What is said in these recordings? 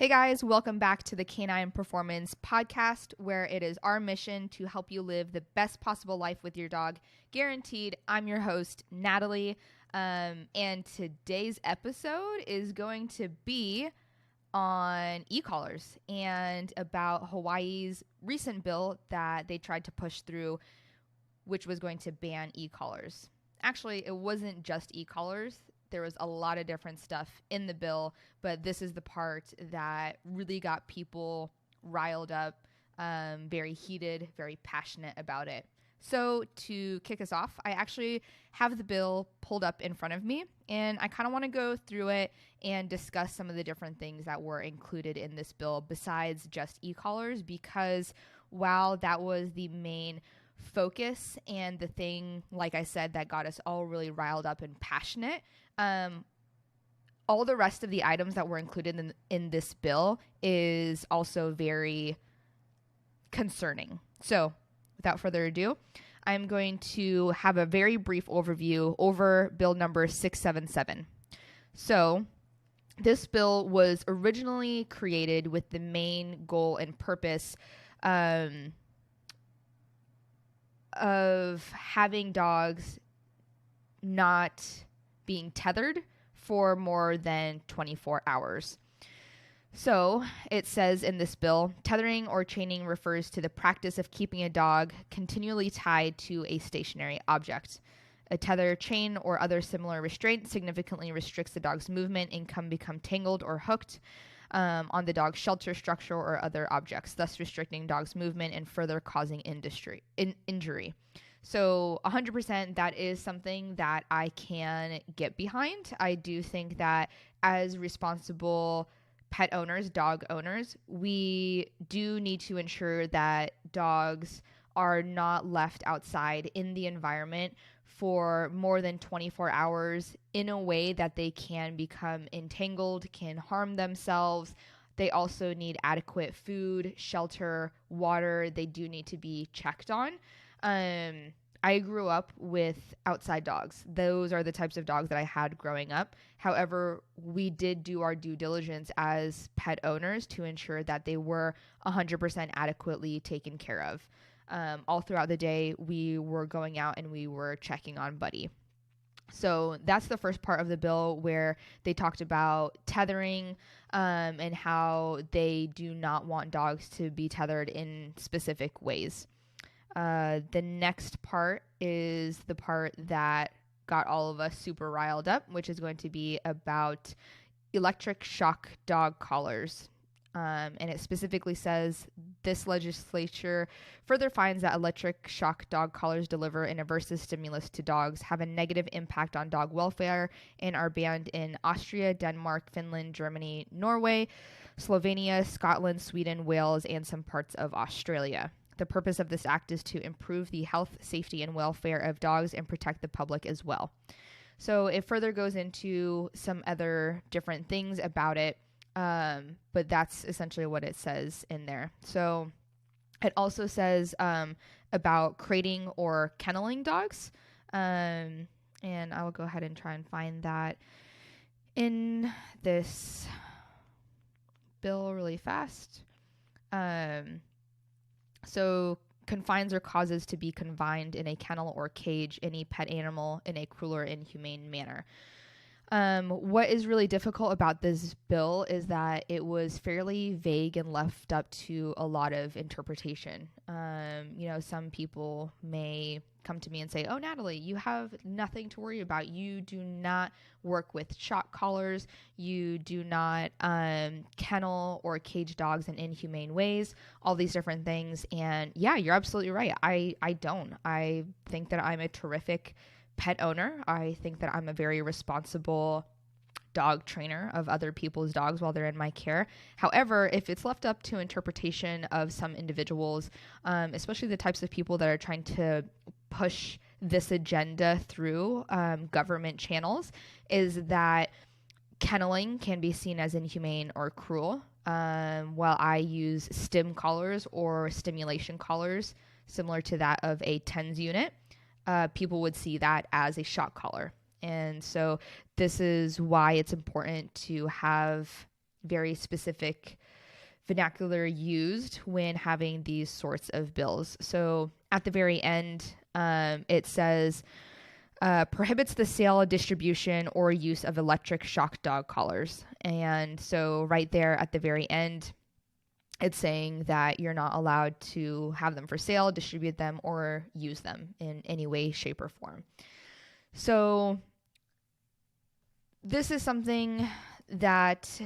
Hey guys, welcome back to the Canine Performance Podcast, where it is our mission to help you live the best possible life with your dog. Guaranteed. I'm your host, Natalie, and today's episode is going to be on e-collars and about Hawaii's recent bill that they tried to push through, which was going to ban e-collars. Actually, it wasn't just e-collars. There was a lot of different stuff in the bill, but this is the part that really got people riled up, very heated, very passionate about it. So to kick us off, I actually have the bill pulled up in front of me, and I kind of want to go through it and discuss some of the different things that were included in this bill besides just e-collars, because while that was the main focus and the thing, like I said, that got us all really riled up and passionate, all the rest of the items that were included in this bill is also very concerning. So without further ado, I'm going to have a very brief overview over bill number 677. So this bill was originally created with the main goal and purpose of having dogs not being tethered for more than 24 hours. So it says in this bill, tethering or chaining refers to the practice of keeping a dog continually tied to a stationary object. A tether, chain, or other similar restraint significantly restricts the dog's movement and can become tangled or hooked on the dog's shelter, structure, or other objects, thus restricting dog's movement and further causing injury. So 100% that is something that I can get behind. I do think that as responsible pet owners, dog owners, we do need to ensure that dogs are not left outside in the environment for more than 24 hours in a way that they can become entangled, can harm themselves. They also need adequate food, shelter, water. They do need to be checked on. I grew up with outside dogs. Those are the types of dogs that I had growing up. However, we did do our due diligence as pet owners to ensure that they were 100% adequately taken care of. All throughout the day, we were going out and we were checking on Buddy. So that's the first part of the bill where they talked about tethering and how they do not want dogs to be tethered in specific ways. The next part is the part that got all of us super riled up, which is going to be about electric shock dog collars. And it specifically says this legislature further finds that electric shock dog collars deliver an aversive stimulus to dogs, have a negative impact on dog welfare, and are banned in Austria, Denmark, Finland, Germany, Norway, Slovenia, Scotland, Sweden, Wales, and some parts of Australia. The purpose of this act is to improve the health, safety, and welfare of dogs and protect the public as well. So it further goes into some other different things about it, but that's essentially what it says in there. So it also says about crating or kenneling dogs, and I will go ahead and try and find that in this bill really fast. So confines or causes to be confined in a kennel or cage any pet animal in a cruel or inhumane manner. What is really difficult about this bill is that it was fairly vague and left up to a lot of interpretation. Some people may come to me and say, "Oh, Natalie, you have nothing to worry about. You do not work with shock collars. You do not kennel or cage dogs in inhumane ways," all these different things. And yeah, you're absolutely right. I don't. I think that I'm a terrific pet owner. I think that I'm a very responsible dog trainer of other people's dogs while they're in my care. However, if it's left up to interpretation of some individuals, especially the types of people that are trying to push this agenda through government channels, is that kenneling can be seen as inhumane or cruel. While I use stim collars or stimulation collars, similar to that of a TENS unit, people would see that as a shock collar. And so this is why it's important to have very specific vernacular used when having these sorts of bills. So at the very end, it says, prohibits the sale, distribution, or use of electric shock dog collars. And so right there at the very end, it's saying that you're not allowed to have them for sale, distribute them, or use them in any way, shape, or form. So this is something that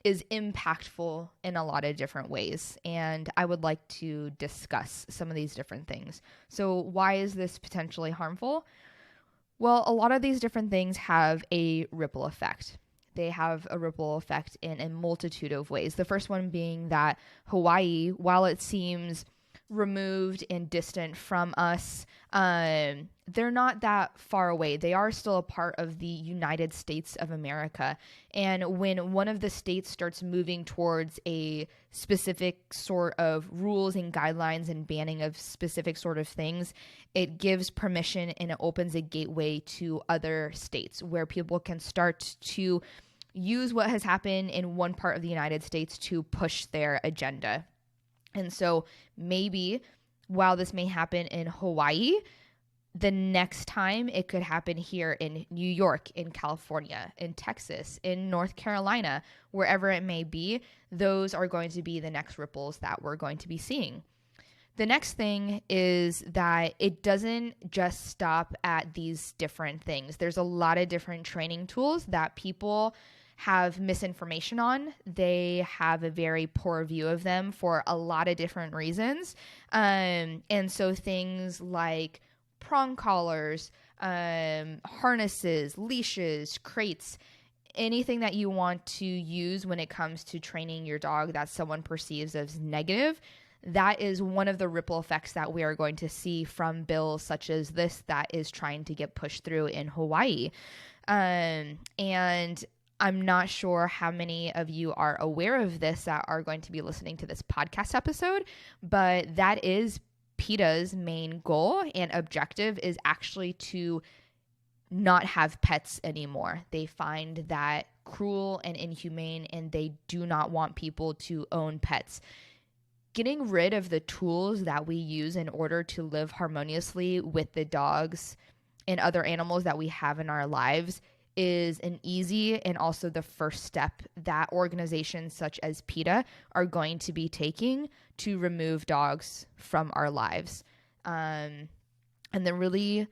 is impactful in a lot of different ways, and I would like to discuss some of these different things. So why is this potentially harmful? Well, a lot of these different things have a ripple effect. They have a ripple effect in a multitude of ways. The first one being that Hawaii, while it seems removed and distant from us, they're not that far away. They are still a part of the United States of America. And when one of the states starts moving towards a specific sort of rules and guidelines and banning of specific sort of things, it gives permission and it opens a gateway to other states where people can start to use what has happened in one part of the United States to push their agenda. And so maybe while this may happen in Hawaii, the next time it could happen here in New York, in California, in Texas, in North Carolina, wherever it may be, those are going to be the next ripples that we're going to be seeing. The next thing is that it doesn't just stop at these different things. There's a lot of different training tools that people have misinformation on. They have a very poor view of them for a lot of different reasons. And so things like prong collars, harnesses, leashes, crates, anything that you want to use when it comes to training your dog that someone perceives as negative, that is one of the ripple effects that we are going to see from bills such as this that is trying to get pushed through in Hawaii. And I'm not sure how many of you are aware of this that are going to be listening to this podcast episode, but that is PETA's main goal and objective, is actually to not have pets anymore. They find that cruel and inhumane, and they do not want people to own pets. Getting rid of the tools that we use in order to live harmoniously with the dogs and other animals that we have in our lives is an easy and also the first step that organizations such as PETA are going to be taking to remove dogs from our lives. And the really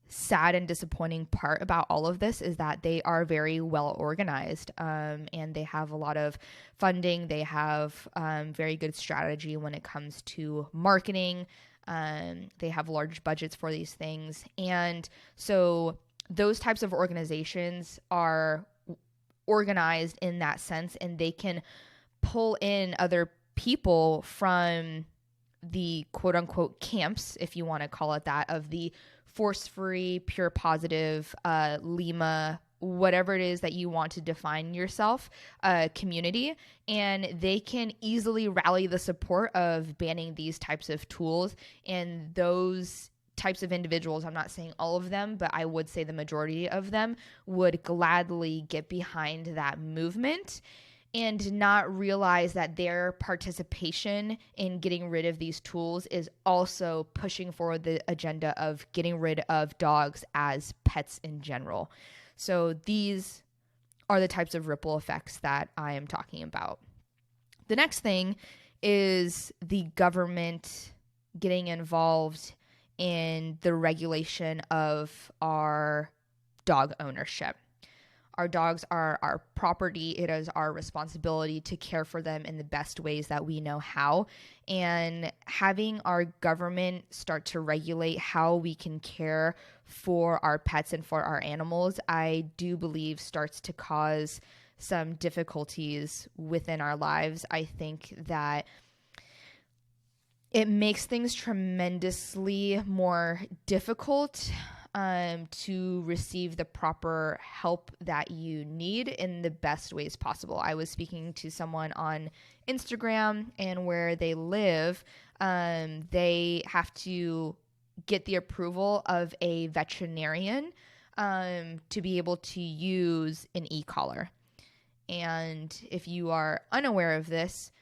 sad and disappointing part about all of this is that they are very well organized, and they have a lot of funding. They have very good strategy when it comes to marketing. They have large budgets for these things. And so those types of organizations are organized in that sense, and they can pull in other people from the quote unquote camps, if you want to call it that, of the force-free, pure positive, Lima, whatever it is that you want to define yourself, community, and they can easily rally the support of banning these types of tools. And those types of individuals, I'm not saying all of them, but I would say the majority of them would gladly get behind that movement and not realize that their participation in getting rid of these tools is also pushing forward the agenda of getting rid of dogs as pets in general. So these are the types of ripple effects that I am talking about. The next thing is the government getting involved in the regulation of our dog ownership. Our dogs are our property. It is our responsibility to care for them in the best ways that we know how. And having our government start to regulate how we can care for our pets and for our animals, I do believe starts to cause some difficulties within our lives. I think that it makes things tremendously more difficult to receive the proper help that you need in the best ways possible. I was speaking to someone on Instagram, and where they live, they have to get the approval of a veterinarian to be able to use an e-collar. And if you are unaware of this,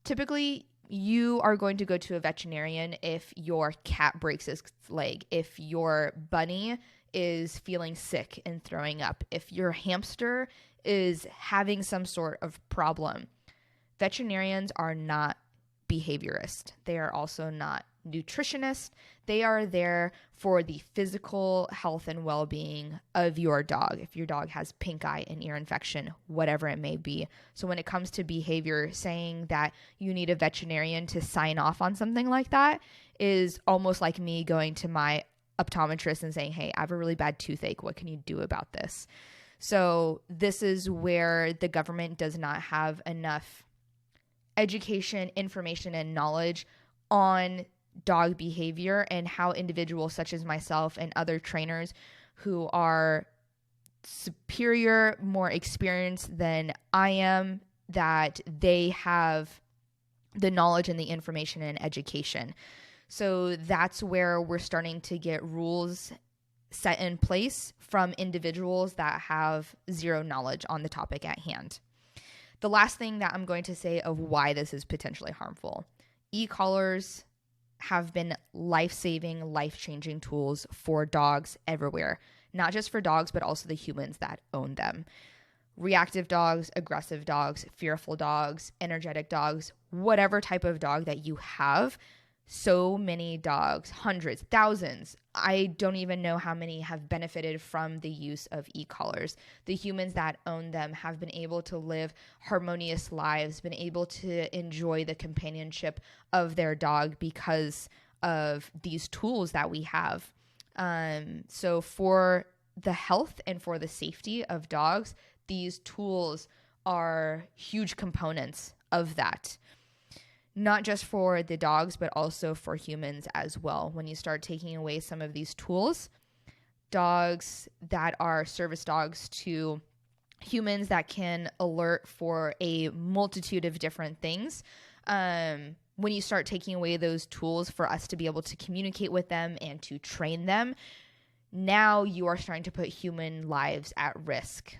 typically you are going to go to a veterinarian if your cat breaks its leg, if your bunny is feeling sick and throwing up, if your hamster is having some sort of problem. Veterinarians are not behaviorists. They are also not nutritionists. They are there for the physical health and well-being of your dog. If your dog has pink eye, an ear infection, whatever it may be. So when it comes to behavior, saying that you need a veterinarian to sign off on something like that is almost like me going to my optometrist and saying, hey, I have a really bad toothache. What can you do about this? So this is where the government does not have enough education, information, and knowledge on dog behavior and how individuals such as myself and other trainers who are superior, more experienced than I am, that they have the knowledge and the information and education. So that's where we're starting to get rules set in place from individuals that have zero knowledge on the topic at hand. The last thing that I'm going to say of why this is potentially harmful. E-collars have been life-saving, life-changing tools for dogs everywhere. Not just for dogs, but also the humans that own them. Reactive dogs, aggressive dogs, fearful dogs, energetic dogs, whatever type of dog that you have, so many dogs, hundreds, thousands. I don't even know how many have benefited from the use of e-collars. The humans that own them have been able to live harmonious lives, been able to enjoy the companionship of their dog because of these tools that we have. So for the health and for the safety of dogs, these tools are huge components of that. Not just for the dogs, but also for humans as well. When you start taking away some of these tools, dogs that are service dogs to humans that can alert for a multitude of different things, when you start taking away those tools for us to be able to communicate with them and to train them, now you are starting to put human lives at risk.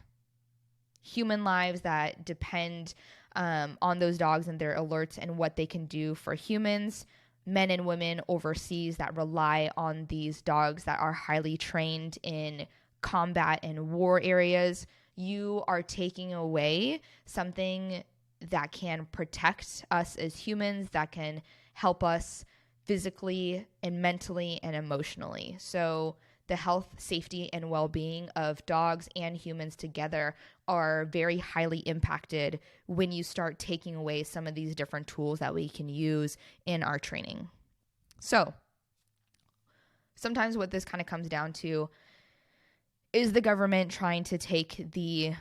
Human lives that depend on those dogs and their alerts and what they can do for humans, men and women overseas that rely on these dogs that are highly trained in combat and war areas. You are taking away something that can protect us as humans, that can help us physically and mentally and emotionally. So the health, safety, and well-being of dogs and humans together are very highly impacted when you start taking away some of these different tools that we can use in our training. So sometimes what this kind of comes down to is the government trying to take the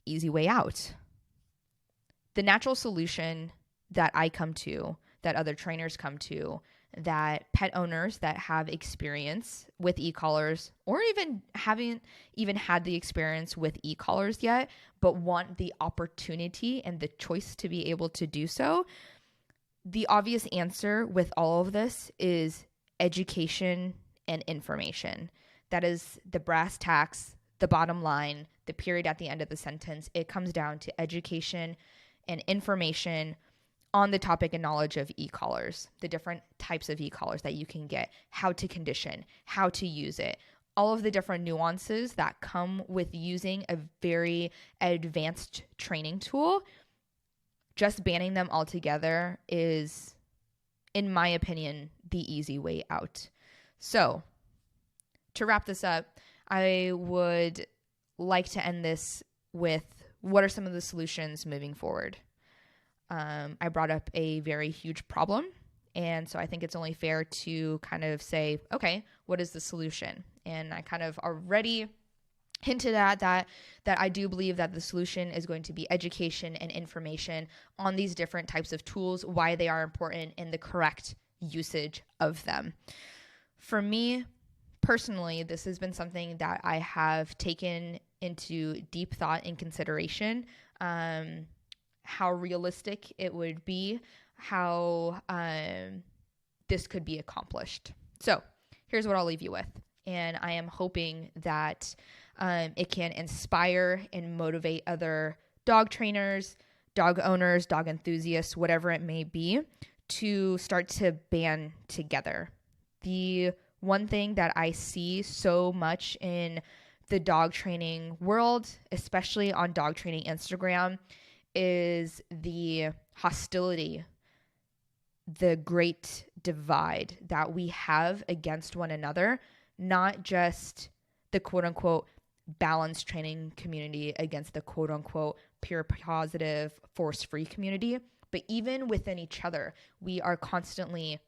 easy way out. The natural solution that I come to, that other trainers come to, that pet owners that have experience with e-collars or even haven't even had the experience with e-collars yet, but want the opportunity and the choice to be able to do so. The obvious answer with all of this is education and information. That is the brass tacks, the bottom line, the period at the end of the sentence. It comes down to education and information on the topic and knowledge of e-collars, the different types of e-collars that you can get, how to condition, how to use it, all of the different nuances that come with using a very advanced training tool. Just banning them altogether is, in my opinion, the easy way out. So, to wrap this up, I would like to end this with what are some of the solutions moving forward. I brought up a very huge problem, and so I think it's only fair to kind of say, okay, what is the solution? And I kind of already hinted at that I do believe that the solution is going to be education and information on these different types of tools, why they are important, and the correct usage of them. For me, personally, this has been something that I have taken into deep thought and consideration. How realistic it would be, how this could be accomplished. So here's what I'll leave you with. And I am hoping that it can inspire and motivate other dog trainers, dog owners, dog enthusiasts, whatever it may be, to start to band together. The one thing that I see so much in the dog training world, especially on dog training Instagram, is the hostility, the great divide that we have against one another, not just the quote unquote balanced training community against the quote unquote pure positive force free community, but even within each other, we are constantly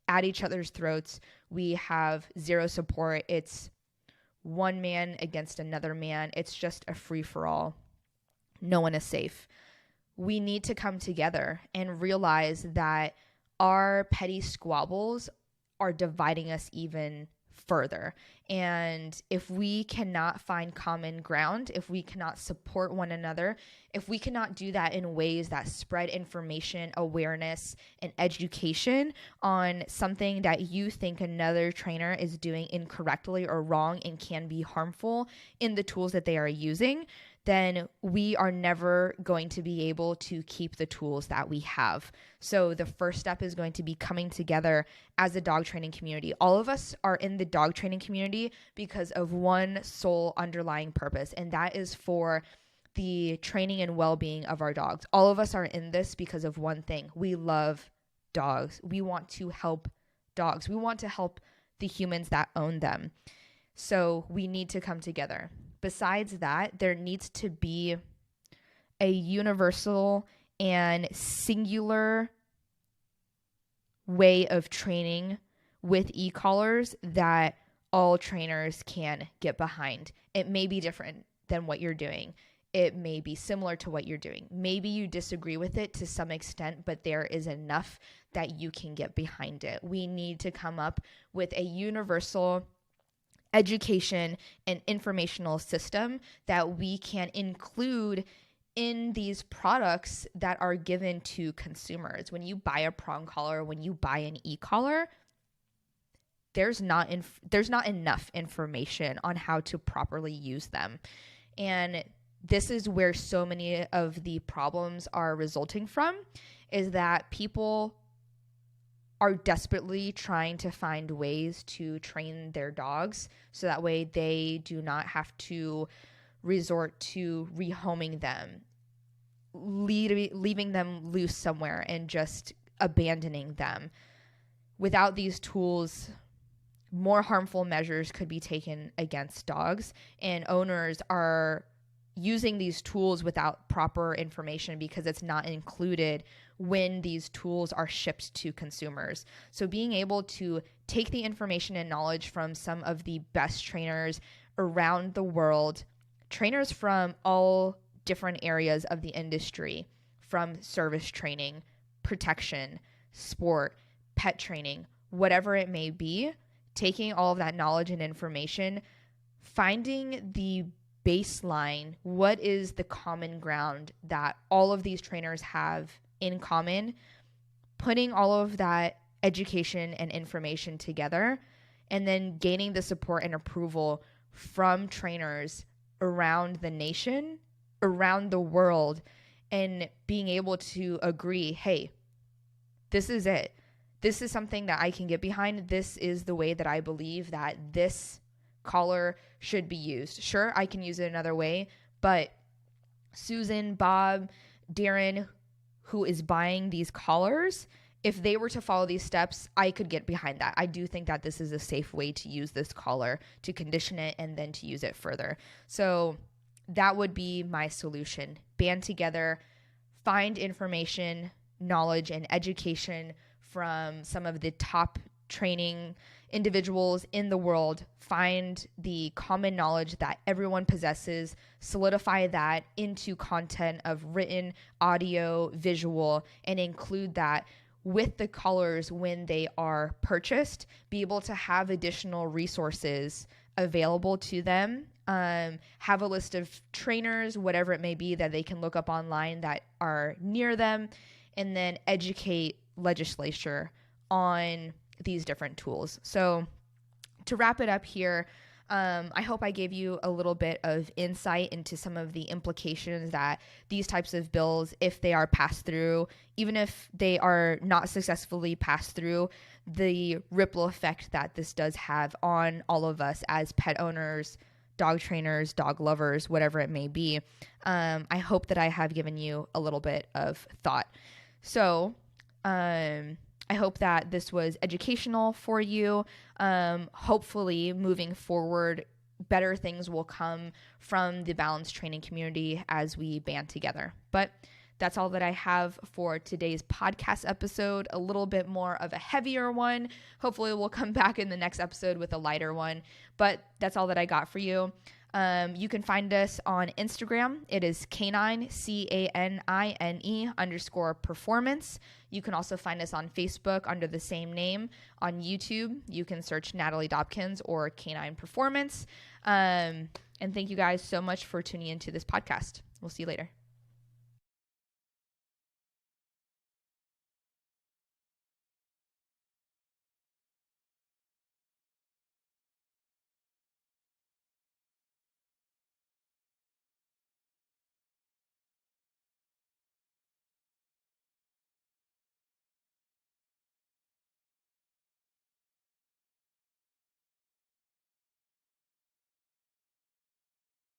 at each other's throats. We have zero support. It's one man against another man. It's just a free for all. No one is safe. We need to come together and realize that our petty squabbles are dividing us even further. And if we cannot find common ground, if we cannot support one another, if we cannot do that in ways that spread information, awareness, and education on something that you think another trainer is doing incorrectly or wrong and can be harmful in the tools that they are using, then we are never going to be able to keep the tools that we have. So the first step is going to be coming together as a dog training community. All of us are in the dog training community because of one sole underlying purpose, and that is for the training and well-being of our dogs. All of us are in this because of one thing. We love dogs. We want to help dogs. We want to help the humans that own them. So we need to come together. Besides that, there needs to be a universal and singular way of training with e-collars that all trainers can get behind. It may be different than what you're doing. It may be similar to what you're doing. Maybe you disagree with it to some extent, but there is enough that you can get behind it. We need to come up with a universal education and informational system that we can include in these products that are given to consumers. When you buy a prong collar, when you buy an e-collar, there's not enough information on how to properly use them. And this is where so many of the problems are resulting from, is that people are desperately trying to find ways to train their dogs so that way they do not have to resort to rehoming them, leaving them loose somewhere and just abandoning them. Without these tools, more harmful measures could be taken against dogs, and owners are using these tools without proper information because it's not included when these tools are shipped to consumers. So being able to take the information and knowledge from some of the best trainers around the world, trainers from all different areas of the industry, from service training, protection, sport, pet training, whatever it may be, taking all of that knowledge and information, finding the baseline, what is the common ground that all of these trainers have in common, putting all of that education and information together, and then gaining the support and approval from trainers around the nation, around the world, and being able to agree, hey, this is it. This is something that I can get behind. This is the way that I believe that this collar should be used. Sure, I can use it another way, but Susan, Bob, Darren, who is buying these collars, if they were to follow these steps, I could get behind that. I do think that this is a safe way to use this collar, to condition it, and then to use it further. So that would be my solution. Band together, find information, knowledge, and education from some of the top training individuals in the world, find the common knowledge that everyone possesses, solidify that into content of written, audio, visual, and include that with the collars when they are purchased, be able to have additional resources available to them, have a list of trainers, whatever it may be, that they can look up online that are near them, and then educate legislature on these different tools. So to wrap it up here, I hope I gave you a little bit of insight into some of the implications that these types of bills, if they are passed through, even if they are not successfully passed through, the ripple effect that this does have on all of us as pet owners, dog trainers, dog lovers, whatever it may be. I hope that I have given you a little bit of thought. So, I hope that this was educational for you. Hopefully, moving forward, better things will come from the balanced training community as we band together. But that's all that I have for today's podcast episode, a little bit more of a heavier one. Hopefully, we'll come back in the next episode with a lighter one. But that's all that I got for you. You can find us on Instagram. It is Canine, CANINE_performance. You can also find us on Facebook under the same name. On YouTube, you can search Natalie Dobkins or Canine Performance. And thank you guys so much for tuning into this podcast. We'll see you later.